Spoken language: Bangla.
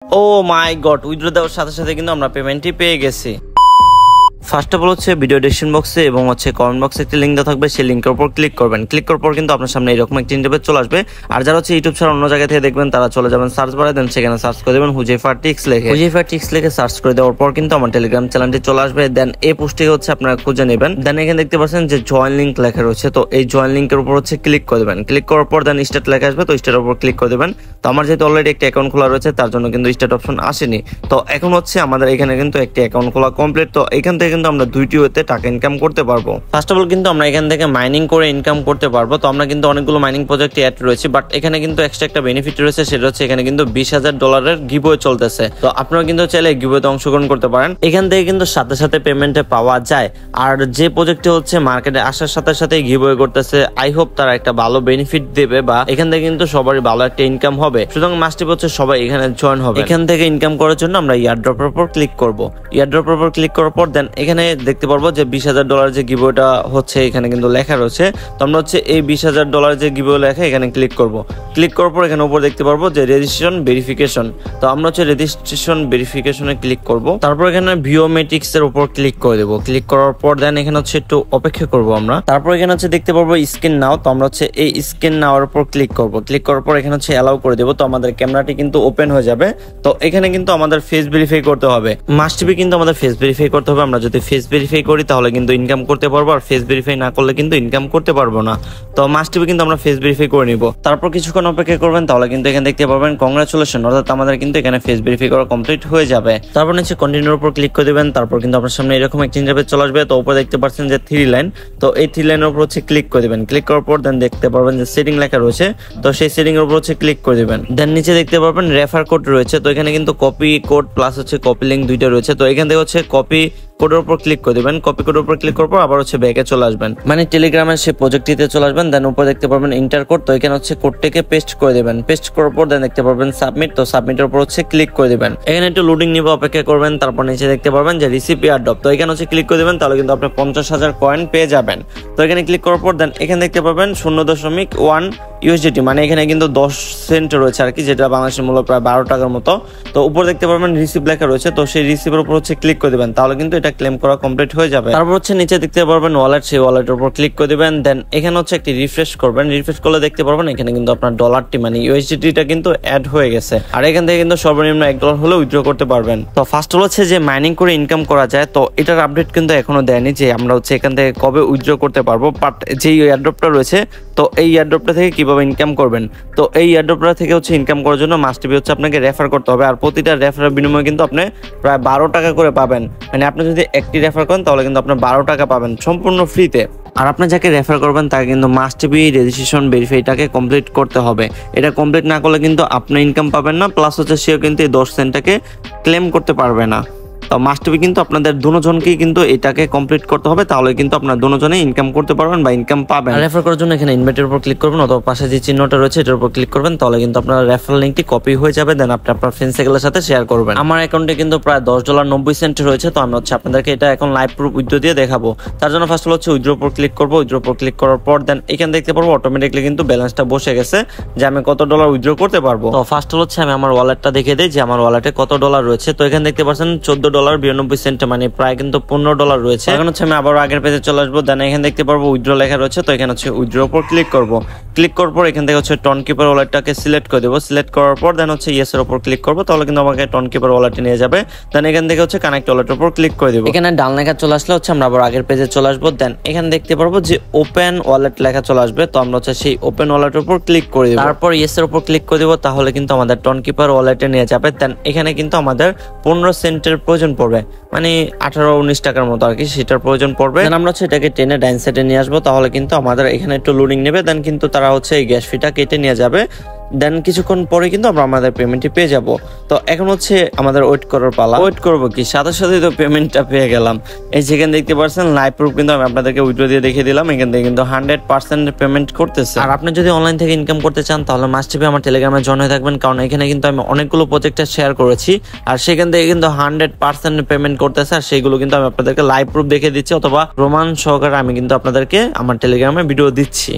ও মাই গড, উইথড্র দেওয়ার সাথে সাথে কিন্তু আমরা পেমেন্টটি পেয়ে গেছি। ফার্স্ট অফ অল হচ্ছে ভিডিও ডেসক্রিপশন বক্সে এবং কমেন্ট বক্সে একটি লিঙ্ক দেওয়া থাকবে, সেই লিঙ্কের উপর ক্লিক করবেন। ক্লিক করার পর কিন্তু আপনার সামনে এরকম একটি ইন্টারফেস চলে আসবে। আর যারা ইউটিউব ছাড়া অন্য জায়গা থেকে দেখবেন তারা চলে যাবেন সার্চ বারে, দেন সেখানে সার্চ করে দেবেন হুজাইফা টিক্স লিখে সার্চ করে দেওয়ার পর কিন্তু আমার টেলিগ্রাম চ্যানেলটি চলে আসবে। দেন এই পোস্টটি আপনারা খুঁজে নেবেন। দেন এখানে দেখতে পাচ্ছেন যে জয়েন লিঙ্ক লেখা রয়েছে, তো এই জয়েন লিঙ্কের উপর ক্লিক করে দেবেন। ক্লিক করার পর দেন স্টার্ট লেখা আসবে, তো স্টার্টের উপর ক্লিক করে দেবেন। তো আমার যেহেতু অলরেডি একটা অ্যাকাউন্ট খোলা রয়েছে তার জন্য কিন্তু স্টার্ট অপশন আসেনি। তো এখন আমাদের এখানে কিন্তু একটি অ্যাকাউন্ট খোলা কমপ্লিট। তো এখান থেকে কিন্তু আমরা দুইটি টাকা ইনকাম করতে পারবো। ফার্স্ট অফ অল কিন্তু আমরা এখান থেকে মাইনিং করে ইনকাম করতে পারবো। তো আমরা কিন্তু অনেকগুলো মাইনিং প্রজেক্ট অ্যাড রয়েছে, বাট এখানে কিন্তু এক্সট্রা একটা বেনিফিট রয়েছে, সেটা হচ্ছে এখানে কিন্তু $20,000 গিভওয়ে চলতেছে। তো আপনারা কিন্তু চাইলে গিভওয়েতে অংশগ্রহণ করতে পারেন। এখান থেকে কিন্তু সাথে সাথে পেমেন্টে পাওয়া যায়। আর যে প্রজেক্টটি মার্কেটে আসার সাথে সাথে গিভওয়ে করতেছে, আই হোপ তারা একটা ভালো বেনিফিট দেবে বা এখান থেকে কিন্তু সবারই ভালো একটা ইনকাম হবে। সুতরাং মাস্ট হচ্ছে সবাই এখানে জয়েন হবে। এখান থেকে ইনকাম করার জন্য আমরা ইয়ারড্রপের উপর ক্লিক করব। ইয়ারড্রপের উপর ক্লিক করার পর দেন এখানে দেখতে পারবো যে $20,000 যে গিভওয়েটা এখানে কিন্তু লেখা রয়েছে। তো আমরা এই $20,000 যে গিভওয়ে লেখা এখানে ক্লিক করব। ক্লিক করার পর এখানে উপর দেখতে পারবো যে রেজিস্ট্রেশন ভেরিফিকেশন। তো আমরা রেজিস্ট্রেশন ভেরিফিকেশনে ক্লিক করব। তারপর এখানে বিওমেট্রিক্স এর উপর ক্লিক করে দেব। ক্লিক করার পর দেন এখানে একটু অপেক্ষা করব আমরা। তারপর এখানে দেখতে পারবো স্ক্যান নাও। তো আমরা এই স্ক্যান নাওয়ার উপর ক্লিক করব। ক্লিক করার পর এখানে অ্যালাউ করে দেব। তো আমাদের ক্যামেরাটি কিন্তু ওপেন হয়ে যাবে। তো এখানে কিন্তু আমাদের ফেস ভেরিফাই করতে হবে, মাস্ট বি কিন্তু আমাদের ফেস ভেরিফাই করতে হবে। আমরা যদি ফেস ভেরিফাই করি তাহলে কিন্তু ইনকাম করতে পারবো, আর ফেস ভেরিফাই না করলে কিন্তু ইনকাম করতে পারবো না। তো মাস্ট বি কিন্তু আমরা ফেস ভেরিফাই করে নিব। তারপর কিছুক্ষণ অপেক্ষা করবেন, তাহলে কিন্তু এখানে দেখতে পারবেন কংগ্রাচুলেশন, অর্থাৎ আমাদের কিন্তু এখানে ফেস ভেরিফাই করা কমপ্লিট হয়ে যাবে। তারপর কন্টিনিউর উপর ক্লিক করে দিবেন। তারপর কিন্তু আপনার সামনে এরকম একটা ইন্টারফেস চলে আসবে। তো উপরে দেখতে পাচ্ছেন যে 3 লাইন, তো এই 3 লাইনের উপর ক্লিক করে দিবেন। ক্লিক করার পর দেন দেখতে পারবেন যে সেটিং লেখা রয়েছে, তো সেই সেটিং এর উপর ক্লিক করে দিবেন। দেন নিচে দেখতে পারবেন রেফার কোড রয়েছে। তো এখানে কিন্তু copy code plus copy link দুইটা রয়েছে। তো এখান থেকে কপি কোডের উপর ক্লিক করে দিবেন। কপি কোডের উপর ক্লিক করার পর আবার ব্যাকে চলে আসবেন, মানে টেলিগ্রামের সেই প্রজেক্টটিতে চলে আসবেন। দেন উপরে দেখতে পারবেন ইন্টার কোড। তো এখানে কোডটাকে পেস্ট করে দিবেন। পেস্ট করার পর দেন দেখতে পারবেন সাবমিট। তো সাবমিটের উপর ক্লিক করে দিবেন। এখানে একটু লোডিং নিবে, অপেক্ষা করবেন। তারপর নিচে দেখতে পারবেন যে রিসিভ এয়ারড্রপ। তো এখানে ক্লিক করে দিবেন, তাহলে কিন্তু আপনি 50,000 কয়েন পেয়ে যাবেন। তো এখানে ক্লিক করার পর দেন এখানে দেখতে পারবেন 0.1 USDT, মানে এখানে কিন্তু 10 সেন্ট রয়েছে আর কি, যেটা বাংলাদেশের মূল্য প্রায় 12 টাকার মতো। তো উপর দেখতে পারবেন রিসিভ লেখা রয়েছে। তো সেই রিসিভের উপর ক্লিক করে দিবেন, তাহলে কিন্তু এটা ক্লেম করা কমপ্লিট হয়ে যাবে। তারপর নিচে দেখতে পারবেন ওয়ালেট, সেই ওয়ালেটের উপর ক্লিক করে দিবেন। দেন এখানে একটি রিফ্রেশ করবেন। রিফ্রেশ করলে দেখতে পারবেন এখানে কিন্তু আপনার ডলারটি মানে USDT-টা কিন্তু অ্যাড হয়ে গেছে। আর এখান থেকে কিন্তু সর্বনিম্ন $1 হলে উইথড্র করতে পারবেন। তো ফার্স্ট হচ্ছে যে মাইনিং করে ইনকাম করা যায়। তো এটার আপডেট কিন্তু এখনো দেয়নি যে আমরা এখান থেকে কবে উইথড্র করতে পারবো, বাট যে এয়ারড্রপটা রয়েছে, তো এই এয়ারড্রপটা থেকে কিভাবে ইনকাম করবেন। তো এই এয়ারড্রপটা থেকে ইনকাম করার জন্য মাস্ট বি আপনাকে রেফার করতে হবে। আর প্রতিটা রেফারের বিনিময়ে কিন্তু আপনি প্রায় 12 টাকা করে পাবেন। মানে আপনি যদি একটি রেফার করেন তাহলে কিন্তু আপনি 12 টাকা পাবেন সম্পূর্ণ ফ্রিতে। আর আপনি যাকে রেফার করবেন তাকে কিন্তু মাস্ট বি রেজিস্ট্রেশন ভেরিফাইটাকে কমপ্লিট করতে হবে। এটা কমপ্লিট না করলে কিন্তু আপনি ইনকাম পাবেন না, প্লাস সেও কিন্তু এই 10 সেন্টটাকে ক্লেম করতে পারবে না। তো মাস্ট বি কিন্তু আপনাদের দুজনকেই কিন্তু এটাকে কমপ্লিট করতে হবে, তাহলে কিন্তু আপনারা দুজনে ইনকাম করতে পারবেন বা ইনকাম পাবেন। রেফার করার জন্য এখানে ইনভাইটের উপর ক্লিক করবেন, অথবা পাশে যে চিহ্নটা রয়েছে এটার উপর ক্লিক করবেন, তাহলে কিন্তু আপনার রেফারেল লিংকটি কপি হয়ে যাবে। দেন আপনি আপনার ফ্রেন্ড সার্কেলের সাথে শেয়ার করবেন। আমার অ্যাকাউন্টে কিন্তু প্রায় $10.90 রয়েছে। তো আমি আপনাদেরকে এটা এখন লাইভ প্রুফ উইথড্র দিয়ে দেখাবো। তার জন্য ফার্স্ট উইথড্র উপর ক্লিক করবো। উইথড্র উপর ক্লিক করার পর দেন এখানে দেখতে পারবো অটোমেটিকলি কিন্তু ব্যালেন্সটা বসে গেছে যে আমি কত ডলার উইথড্র করতে পারবো। তো ফার্স্ট আমি আমার ওয়ালেটটা দেখিয়ে দিই যে আমার ওয়ালেটে কত ডলার রয়েছে। তো এখানে দেখতে পাচ্ছেন $14.92, মানে প্রায় কিন্তু $15 রয়েছে। এখন আমি আবার আগের পেজে চলে আসবো। দেন এখানে দেখতে পারবো উইথড্র লেখা রয়েছে। তো এখানে উইথড্র উপর ক্লিক করবো। ক্লিক করার পর এখান থেকে টনকিপার ওয়ালেটটাকে সিলেক্ট করে দেবো। সিলেক্ট করার পর দেন ইয়েস এর উপর ক্লিক করবো, তাহলে কিন্তু আমাকে টনকিপার ওয়ালেটে নিয়ে যাবে। দেন এখান থেকে কানেক্ট ওয়ালেটের উপর ক্লিক করে দেবো। এখানে ডান লেখা চলে আসলে আমরা আবার আগের পেজে চলে আসবো। দেন এখানে দেখতে পারবো যে ওপেন ওয়ালেট লেখা চলে আসবে। তো আমরা সেই ওপেন ওয়ালেটের উপর ক্লিক করে দেবো। তারপর ইয়েস এর উপর ক্লিক করে দেবো, তাহলে কিন্তু আমাদের টনকিপার ওয়ালেটে নিয়ে যাবে। দেন এখানে কিন্তু আমাদের 15 সেন্টের প্রয়োজন পড়বে, মানে 18-19 টাকার মতো আর কি, সেটার প্রয়োজন পড়বে। দেন আমরা এটাকে টেনে ডাইন সাইডে নিয়ে আসবো, তাহলে কিন্তু আমাদের এখানে একটু লোডিং নেবে। দেন কিন্তু তারা এই গ্যাস ফিটা কেটে নিয়ে যাবে। দেন কিছুক্ষণ পরে কিন্তু আমরা আমাদের পেমেন্টটি পেয়ে যাব। তো এখন আমাদের ওয়েট করার পালা। ওয়েট করবো কি, সাথে সাথে তো পেমেন্টটা পেয়ে গেলাম। এই যেখানে দেখতে পাচ্ছেন লাইভ প্রুফ কিন্তু আমি আপনাদেরকে উইথড্র দিয়ে দেখিয়ে দিলাম। এখান থেকে কিন্তু 100% পেমেন্ট করতেছে। আর আপনি যদি অনলাইন থেকে ইনকাম করতে চান তাহলে মাস্ট বি আমার টেলিগ্রামে জয়েন হয়ে থাকবেন, কারণ এখানে কিন্তু আমি অনেকগুলো প্রজেক্টে শেয়ার করেছি। আর সেখান থেকে কিন্তু 100% পেমেন্ট করতেছে। আর সেইগুলো কিন্তু আমি আপনাদেরকে লাইভ প্রুফ দেখিয়ে দিচ্ছি, অথবা প্রমাণ সহকারে আমি কিন্তু আপনাদেরকে আমার টেলিগ্রামে ভিডিও দিচ্ছি।